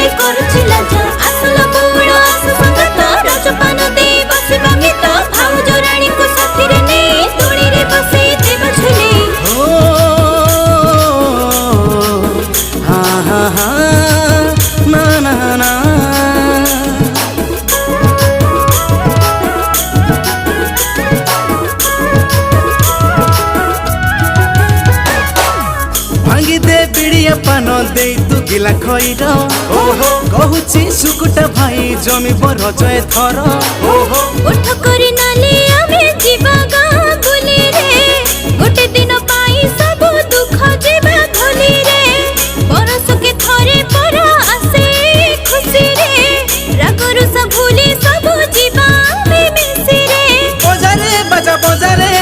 भी करुछि लाज आसल बौड़ आस संगत रजपान दे बसिबा गीत भाउज रानी को साथी रे ने दोड़ी रे बसे देव झुले ओ हा हा हा ना ना ना भांगी दे बिड़िया पान दे तू गिला खईर ओहो कहूची सुकुटा भाई जमी रज एथर ओहो उठ करी नाले आमे जीवा